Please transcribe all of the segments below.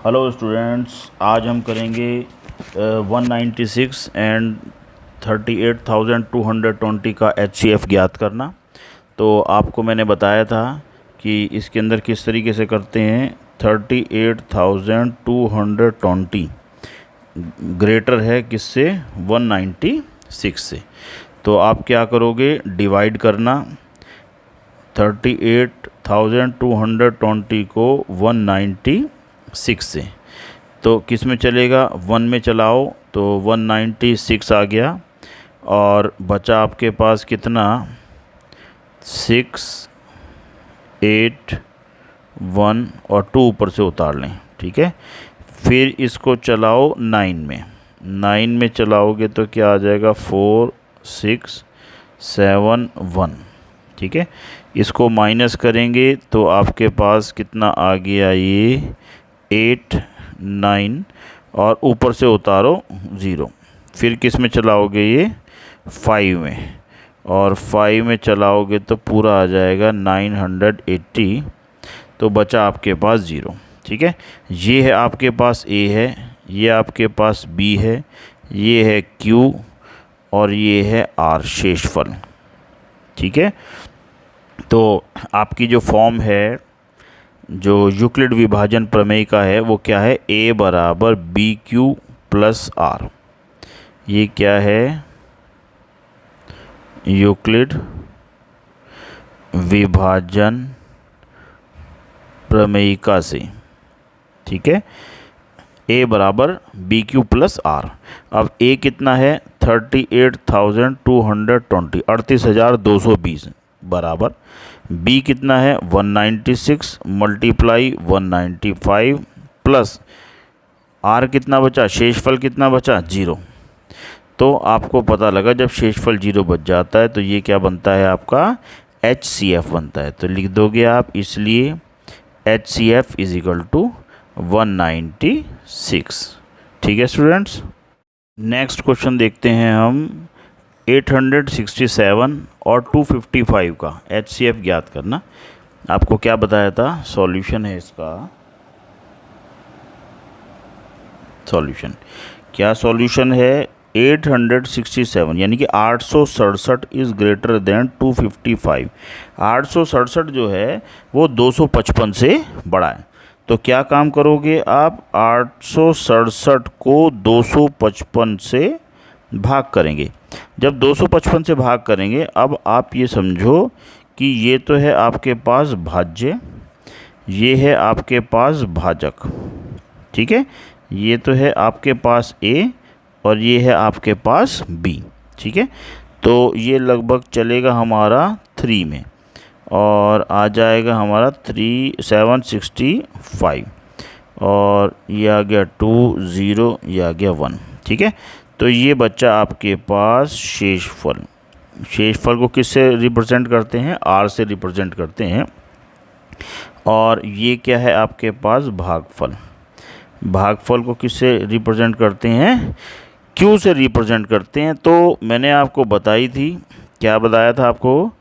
Hello students, आज हम करेंगे 196 एंड 38,220 का HCF ज्ञात करना। तो आपको मैंने बताया था कि इसके अंदर किस तरीके से करते हैं। 38,220 ग्रेटर है किससे? 196 से। तो आप क्या करोगे? डिवाइड करना 38,220 को 196 से। तो किस में चलेगा? 1 में चलाओ तो 196 आ गया और बचा आपके पास कितना? 6, 8, 1 और 2 ऊपर से उतार लें। ठीक है, फिर इसको चलाओ 9 में। 9 में चलाओगे तो क्या आ जाएगा? 4, 6, 7, 1। ठीक है, इसको माइनस करेंगे तो आपके पास कितना आ गया? ये 8, 9 और ऊपर से उतारो 0। फिर किस में चलाओगे? ये 5 में, और 5 में चलाओगे तो पूरा आ जाएगा 980। तो बचा आपके पास 0। ठीक है, ये है आपके पास A है, ये आपके पास B है, ये है Q और ये है R शेषफल। ठीक है, तो आपकी जो फॉर्म है, जो यूक्लिड विभाजन प्रमेय का है, वो क्या है? A बराबर BQ प्लस R। ये क्या है? यूक्लिड विभाजन प्रमेयिका से। ठीक है, A बराबर BQ प्लस R। अब A कितना है? 38,220, 38,220 बराबर B कितना है? 196 मल्टीप्लाई 195 प्लस R कितना बचा? शेषफल कितना बचा? 0। तो आपको पता लगा जब शेषफल 0 बच जाता है तो ये क्या बनता है? आपका HCF बनता है। तो लिख दोगे आप, इसलिए HCF इज इक्वल टू 196। ठीक है स्टूडेंट्स, नेक्स्ट क्वेश्चन देखते हैं हम। 867 और 255 का HCF ज्ञात करना। आपको क्या बताया था? सॉल्यूशन है इसका। सॉल्यूशन क्या? सॉल्यूशन है 867 यानी कि 867 इज़ ग्रेटर देन 255। 867 जो है वो 255 से बड़ा है। तो क्या काम करोगे आप? 867 को 255 से भाग करेंगे। जब 255 से भाग करेंगे, अब आप ये समझो कि ये तो है आपके पास भाज्य, ये है आपके पास भाजक। ठीक है, ये तो है आपके पास A और ये है आपके पास B। ठीक है, तो ये लगभग चलेगा हमारा 3 में और आ जाएगा हमारा 765 और ये आ गया 2, 0, ये आ गया 1। ठीक है, तो ये बच्चा आपके पास शेषफल। शेषफल को किससे रिप्रेजेंट करते हैं? R से रिप्रेजेंट करते हैं। और ये क्या है आपके पास? भागफल। भागफल को किससे रिप्रेजेंट करते हैं? Q से रिप्रेजेंट करते हैं। तो मैंने आपको बताई थी, क्या बताया था आपको?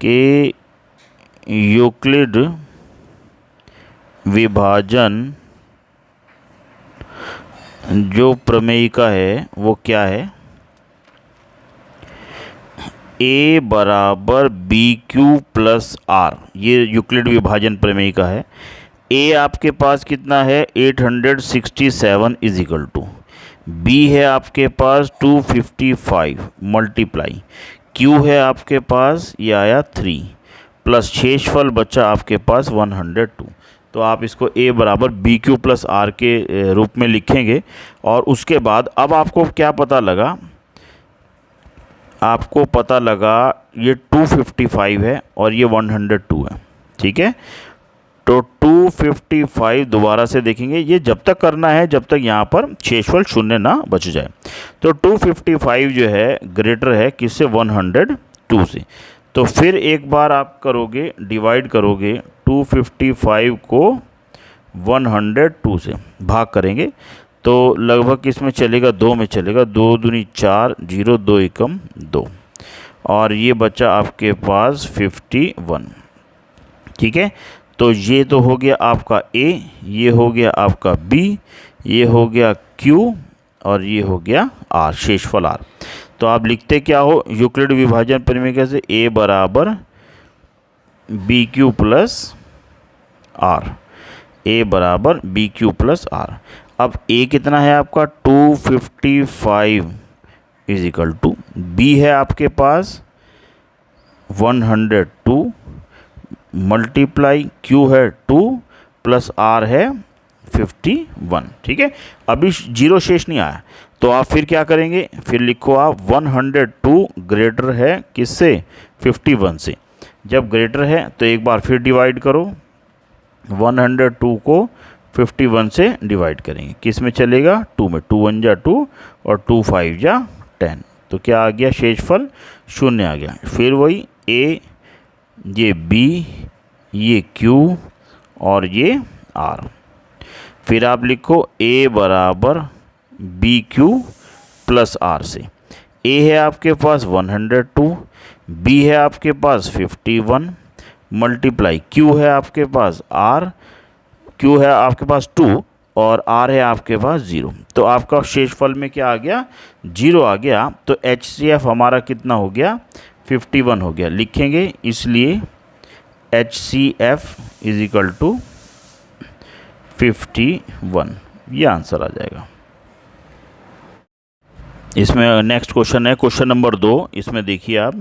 कि यूक्लिड विभाजन जो प्रमेयिका है वो क्या है? A बराबर BQ प्लस R। ये यूक्लिड विभाजन प्रमेयिका है। A आपके पास कितना है? 867 इज इक्वल टू, B है आपके पास 255 मल्टीप्लाई Q है आपके पास, ये आया 3 प्लस शेषफल बचा आपके पास 102। तो आप इसको A बराबर BQ प्लस R के रूप में लिखेंगे। और उसके बाद अब आपको क्या पता लगा? आपको पता लगा ये 255 है और ये 102 है। ठीक है, तो 255 दोबारा से देखेंगे। ये जब तक करना है जब तक यहाँ पर शेषफल शून्य ना बच जाए। तो 255 जो है ग्रेटर है किससे? 102 से। तो फिर एक बार आप करोगे, डिवाइड करोगे 255 को 102 से भाग करेंगे तो लगभग किस में चलेगा? 2 में चलेगा। 2 दूनी 4, 0, 2 एकम 2 और ये बचा आपके पास 51। ठीक है, तो ये तो हो गया आपका ए, ये हो गया आपका बी, ये हो गया क्यू और ये हो गया आर, शेषफल आर। तो आप लिखते क्या हो यूक्लिड विभाजन प्रमेय कैसे, ए बराबर बी क्यू प्लस आर, ए बराबर बी क्यू प्लस आर। अब ए कितना है आपका 255 इज इक्वल टू, बी है आपके पास 102 मल्टीप्लाई क्यू है 2 प्लस आर है 51। ठीक है, अभी जीरो शेष नहीं आया तो आप फिर क्या करेंगे, फिर लिखो आप 102 ग्रेटर है किससे, 51 से। जब ग्रेटर है तो एक बार फिर डिवाइड करो, 102 को 51 से डिवाइड करेंगे, किस में चलेगा, 2 में, 2 1 जा 2 और 2 5 जा 10, तो क्या आ गया शेषफल 0 आ गया। फिर वही ए, ये बी, ये क्यू और ये आर। फिर आप लिखो ए बराबर बी क्यू प्लस आर से, ए है आपके पास 102, बी है आपके पास 51 मल्टीप्लाई क्यू है आपके पास आर, क्यू है आपके पास 2 और आर है आपके पास 0। तो आपका शेषफल में क्या आ गया, 0 आ गया। तो HCF हमारा कितना हो गया, 51 हो गया। लिखेंगे इसलिए HCF इज इक्वल टू 51, ये आंसर आ जाएगा। इसमें नेक्स्ट क्वेश्चन है क्वेश्चन नंबर 2। इसमें देखिए आप,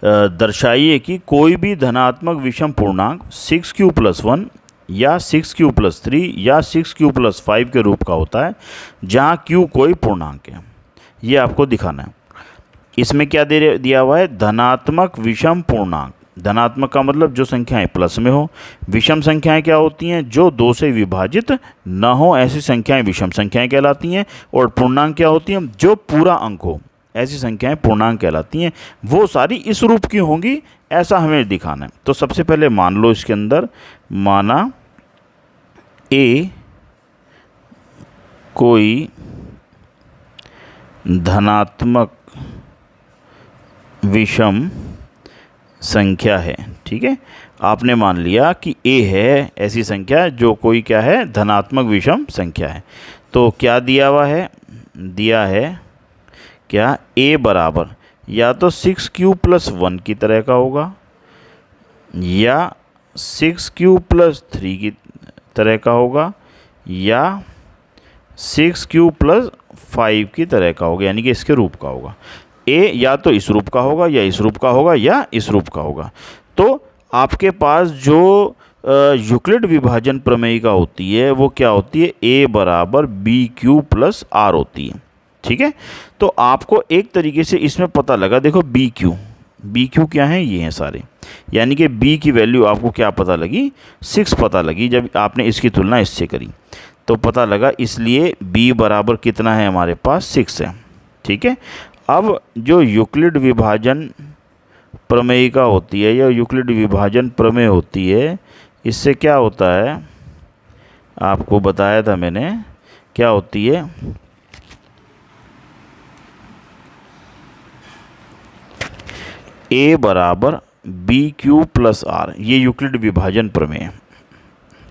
दर्शाइए कि कोई भी धनात्मक विषम पूर्णांक 6q+1 या 6q+3 या 6q+5 के रूप का होता है जहां q कोई पूर्णांक है, ये आपको दिखाना है। इसमें क्या दिया हुआ है, धनात्मक विषम पूर्णांक। धनात्मक का मतलब जो संख्याएं प्लस में हो, विषम संख्याएं क्या होती हैं, जो 2 से विभाजित न हो, ऐसी संख्याएं विषम संख्याएं कहलाती हैं। और पूर्णांक क्या होती हैं, जो पूरा अंक हो, ऐसी संख्याएं पूर्णांक कहलाती हैं। वो सारी इस रूप की होंगी, ऐसा हमें दिखाना है। तो सबसे पहले मान लो इसके अंदर, माना ए कोई धनात्मक विषम संख्या है। ठीक है, आपने मान लिया कि ए है ऐसी संख्या जो कोई क्या है, धनात्मक विषम संख्या है। तो क्या दिया हुआ है, दिया है क्या, ए बराबर या तो 6q+1 की तरह का होगा या 6q+3 की तरह का होगा या 6q+5 की तरह का होगा, यानी कि इसके रूप का होगा। ए या तो इस रूप का होगा या इस रूप का होगा या इस रूप का होगा। तो आपके पास जो यूक्लिड विभाजन प्रमेयिका होती है वो क्या होती है, ए बराबर बी क्यू प्लस आर होती है। ठीक है, तो आपको एक तरीके से इसमें पता लगा, देखो बी क्यू क्या है, ये हैं सारे, यानी कि बी की वैल्यू आपको क्या पता लगी, 6 पता लगी जब आपने इसकी तुलना इससे करी तो पता लगा, इसलिए बी बराबर कितना है हमारे पास, 6 है। ठीक है, अब जो यूक्लिड विभाजन प्रमेयिका होती है या यूक्लिड विभाजन प्रमेय होती है, इससे क्या होता है, आपको बताया था मैंने, क्या होती है, ए बराबर बी क्यू प्लस आर, ये यूक्लिड विभाजन प्रमेय है।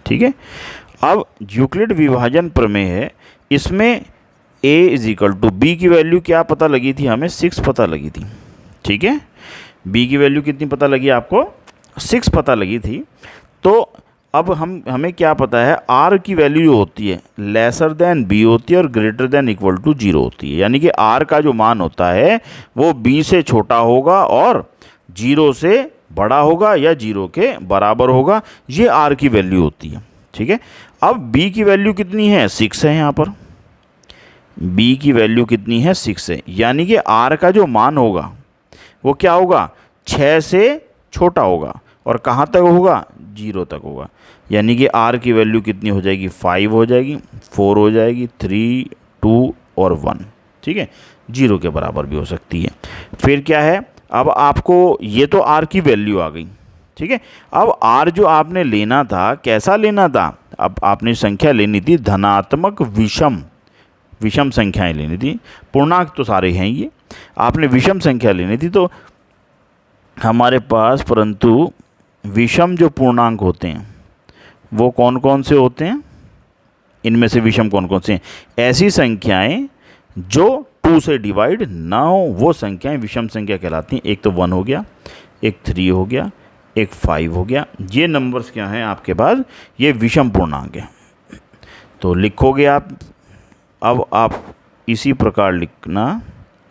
ठीक है, अब यूक्लिड विभाजन प्रमेय है, इसमें a is equal to B की वैल्यू क्या पता लगी थी हमें, 6 पता लगी थी। ठीक है, b की वैल्यू कितनी पता लगी आपको, 6 पता लगी थी। तो अब हमें क्या पता है, r की वैल्यू जो होती है लेसर देन b होती है और ग्रेटर देन इक्वल टू 0 होती है, यानी कि r का जो मान होता है वो b से छोटा होगा और 0 से बड़ा होगा या 0 के बराबर होगा, ये r की वैल्यू होती है। ठीक है, अब b की वैल्यू कितनी है, 6 है, यहाँ पर b की वैल्यू कितनी है, 6 है, यानी कि r का जो मान होगा वो क्या होगा, 6 से छोटा होगा और कहाँ तक होगा, 0 तक होगा, यानी कि r की वैल्यू कितनी हो जाएगी, 5 हो जाएगी, 4 हो जाएगी, 3, 2 और 1। ठीक है, 0 के बराबर भी हो सकती है। फिर क्या है, अब आपको ये तो r की वैल्यू आ गई। ठीक है, अब r जो आपने लेना था, कैसा लेना था, अब आपने संख्या लेनी थी धनात्मक विषम संख्याएं लेनी थी, पूर्णांक तो सारे हैं ये, आपने विषम संख्या लेनी थी। तो हमारे पास परंतु विषम जो पूर्णांक होते हैं, वो कौन कौन से होते हैं, इनमें से विषम कौन कौन से हैं? ऐसी संख्याएं जो 2 से डिवाइड ना हो वो संख्याएं विषम संख्या कहलाती हैं। एक तो 1 हो गया, एक 3 हो गया, एक 5 हो गया। ये नंबर्स क्या हैं आपके पास? ये विषम पूर्णांक हैं। तो लिखोगे आप, अब आप इसी प्रकार लिखना,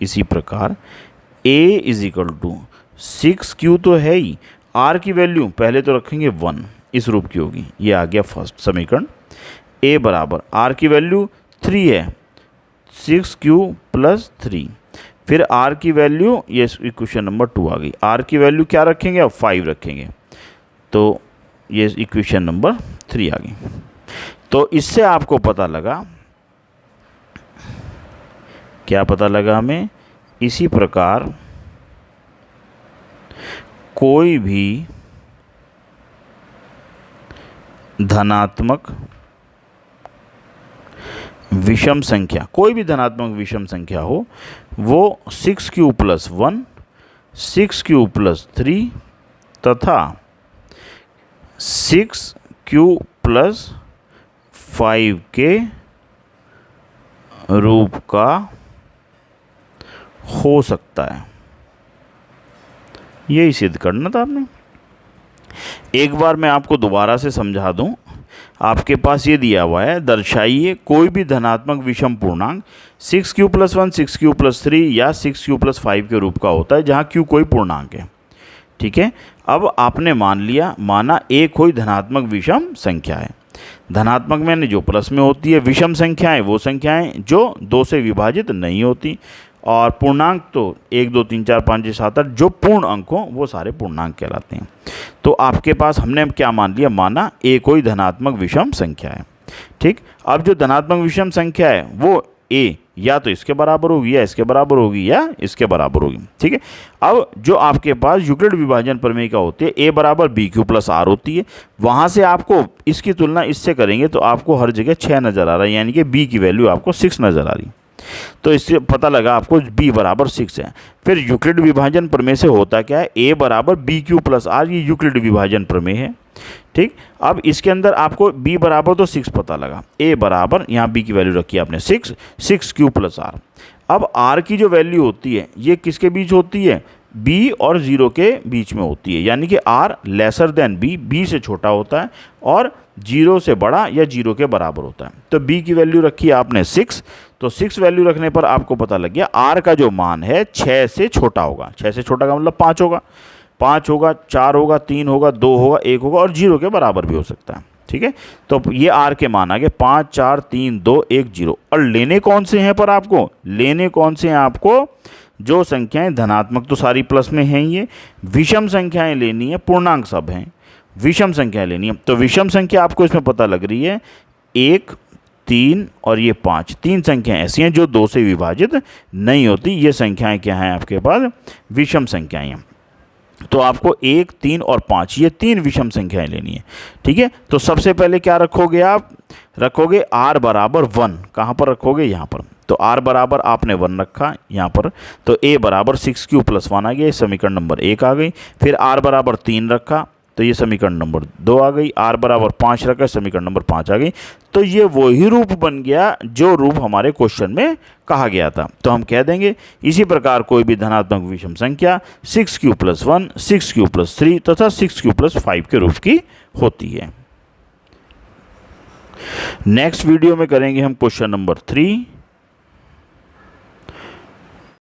इसी प्रकार a is equal to 6q तो है ही, r की वैल्यू पहले तो रखेंगे 1, इस रूप की होगी। ये आ गया फर्स्ट समीकरण। a बराबर r की वैल्यू 3 है, 6q प्लस 3। फिर r की वैल्यू, ये इक्वेशन नंबर 2 आ गई। r की वैल्यू क्या रखेंगे? अब 5 रखेंगे, तो ये इक्वेशन नंबर 3 आ गई। तो इससे आपको पता लगा, क्या पता लगा हमें? इसी प्रकार कोई भी धनात्मक विषम संख्या, कोई भी धनात्मक विषम संख्या हो, वो 6q प्लस 1, 6q प्लस 3 तथा 6q प्लस 5 के रूप का हो सकता है। यही सिद्ध करना था आपने। एक बार मैं आपको दोबारा से समझा दूं। आपके पास ये दिया हुआ है, दर्शाइए कोई भी धनात्मक विषम पूर्णांक 6q प्लस 1, 6q प्लस 3 या 6q प्लस 5 के रूप का होता है, जहाँ q कोई पूर्णांक है। ठीक है, अब आपने मान लिया, माना a कोई धनात्मक विषम संख्या है। धनात्मक में जो प्लस में होती है, विषम संख्याएं वो संख्याएं जो 2 से विभाजित नहीं होती, और पूर्णांक तो 1 2 3 4 5 6 7 8 जो पूर्ण अंक हों वो सारे पूर्णांक कहलाते हैं। तो आपके पास हमने क्या मान लिया? माना a कोई धनात्मक विषम संख्या है। ठीक, अब जो धनात्मक विषम संख्या है वो a या तो इसके बराबर होगी, या इसके बराबर होगी, या इसके बराबर होगी। ठीक है, अब जो आपके पास यूक्लिड विभाजन प्रमेय का होती है, a बराबर bq प्लस r होती है। वहाँ से आपको इसकी तुलना इससे करेंगे तो आपको हर जगह 6 नज़र आ रहा है, यानी कि b की वैल्यू आपको 6 नज़र आ रही। तो इससे पता लगा आपको b बराबर 6 है। फिर यूक्लिड विभाजन प्रमेय से होता क्या है? a बराबर bq प्लस r, ये यूक्लिड विभाजन प्रमेय है। ठीक, अब इसके अंदर आपको b बराबर तो 6 पता लगा, a बराबर, यहाँ b की वैल्यू रखी है आपने 6, 6q प्लस r। अब r की जो वैल्यू होती है ये किसके बीच होती है? b और 0 के बीच में होती है, यानी कि r लेसर देन b से छोटा होता है और 0 से बड़ा या 0 के बराबर होता है। तो b की वैल्यू रखी है आपने 6, तो 6 वैल्यू रखने पर आपको पता लग गया r का जो मान है 6 से छोटा होगा। 6 से छोटा का मतलब 5 होगा, 5 होगा, 4 होगा, 3 होगा, 2 होगा, 1 होगा और 0 के बराबर भी हो सकता है। ठीक है, तो ये r के मान आ गए 5 4 3 2 1 0। और लेने कौन से हैं? पर आपको लेने कौन से हैं? आपको जो संख्याएं धनात्मक तो सारी प्लस में हैं, ये विषम संख्याएं लेनी है, पूर्णांक सब हैं, विषम संख्या लेनी है। तो विषम संख्या आपको इसमें पता लग रही है 1 3 और ये 5, 3 संख्याएं ऐसी हैं जो 2 से विभाजित नहीं होती। ये संख्याएं क्या हैं आपके पास? विषम संख्याएं हैं। तो आपको 1 3 और 5 ये 3 विषम संख्याएं लेनी है। ठीक है, तो सबसे पहले क्या रखोगे? आप रखोगे r बराबर 1। कहाँ पर रखोगे? यहाँ पर। तो r बराबर आपने 1 रखा यहाँ पर, तो a बराबर 6q प्लस 1 आ गया, समीकरण नंबर 1 आ गई। फिर r बराबर 3 रखा तो ये समीकरण नंबर 2 आ गई। r बराबर 5 रखा, समीकरण नंबर 5 आ गई। तो ये वही रूप बन गया जो रूप हमारे क्वेश्चन में कहा गया था। तो हम कह देंगे इसी प्रकार कोई भी धनात्मक विषम संख्या 6q प्लस 1, 6q प्लस 3 तथा 6q प्लस 5 के रूप की होती है। नेक्स्ट वीडियो में करेंगे हम क्वेश्चन नंबर 3।